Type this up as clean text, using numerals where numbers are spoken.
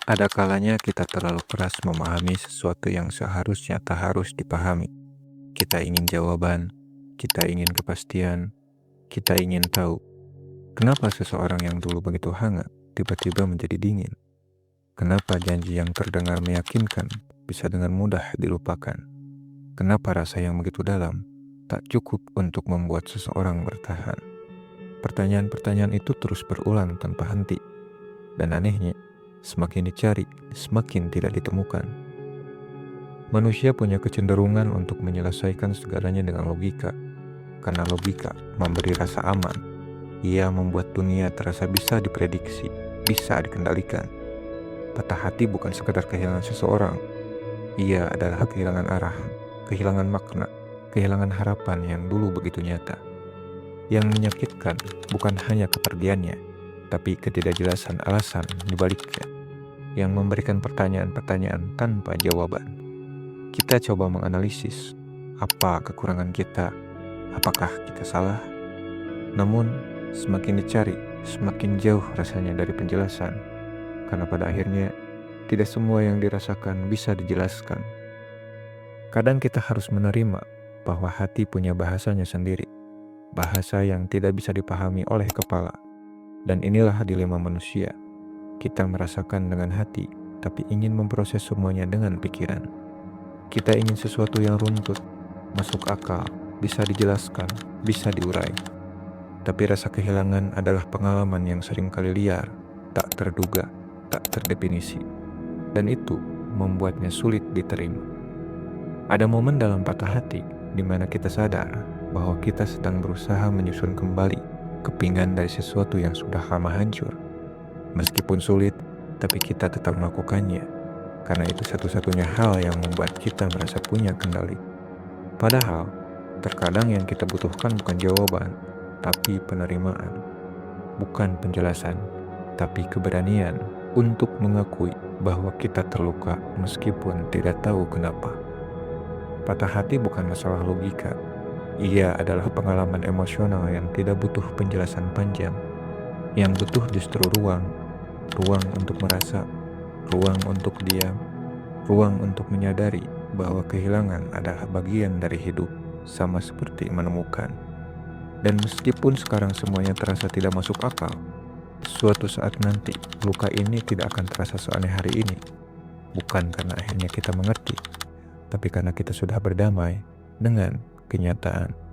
Ada kalanya kita terlalu keras memahami sesuatu yang seharusnya tak harus dipahami. Kita ingin jawaban, kita ingin kepastian, kita ingin tahu kenapa seseorang yang dulu begitu hangat tiba-tiba menjadi dingin. Kenapa janji yang terdengar meyakinkan bisa dengan mudah dilupakan. Kenapa rasa yang begitu dalam tak cukup untuk membuat seseorang bertahan. Pertanyaan-pertanyaan itu terus berulang tanpa henti. Dan anehnya, semakin dicari, semakin tidak ditemukan. Manusia punya kecenderungan untuk menyelesaikan segalanya dengan logika. Karena logika memberi rasa aman. Ia membuat dunia terasa bisa diprediksi, bisa dikendalikan. Patah hati bukan sekedar kehilangan seseorang. Ia adalah kehilangan arah, kehilangan makna, kehilangan harapan yang dulu begitu nyata. Yang menyakitkan bukan hanya kepergiannya, tapi ketidakjelasan alasan di baliknya, yang memberikan pertanyaan-pertanyaan tanpa jawaban. Kita coba menganalisis apa kekurangan kita, apakah kita salah. Namun, semakin dicari, semakin jauh rasanya dari penjelasan, karena pada akhirnya tidak semua yang dirasakan bisa dijelaskan. Kadang kita harus menerima bahwa hati punya bahasanya sendiri, bahasa yang tidak bisa dipahami oleh kepala. Dan inilah dilema manusia. Kita merasakan dengan hati, tapi ingin memproses semuanya dengan pikiran. Kita ingin sesuatu yang runtut, masuk akal, bisa dijelaskan, bisa diurai. Tapi rasa kehilangan adalah pengalaman yang seringkali liar, tak terduga, tak terdefinisi. Dan itu membuatnya sulit diterima. Ada momen dalam patah hati di mana kita sadar bahwa kita sedang berusaha menyusun kembali kepingan dari sesuatu yang sudah lama hancur. Meskipun sulit, tapi kita tetap melakukannya, karena itu satu-satunya hal yang membuat kita merasa punya kendali. Padahal, terkadang yang kita butuhkan bukan jawaban, tapi penerimaan. Bukan penjelasan, tapi keberanian untuk mengakui bahwa kita terluka meskipun tidak tahu kenapa. Patah hati bukan masalah logika. Ia adalah pengalaman emosional yang tidak butuh penjelasan panjang. Yang butuh justru ruang untuk merasa, ruang untuk diam, ruang untuk menyadari bahwa kehilangan adalah bagian dari hidup, sama seperti menemukan. Dan meskipun sekarang semuanya terasa tidak masuk akal, suatu saat nanti luka ini tidak akan terasa seaneh hari ini. Bukan karena akhirnya kita mengerti, tapi karena kita sudah berdamai dengan kenyataan.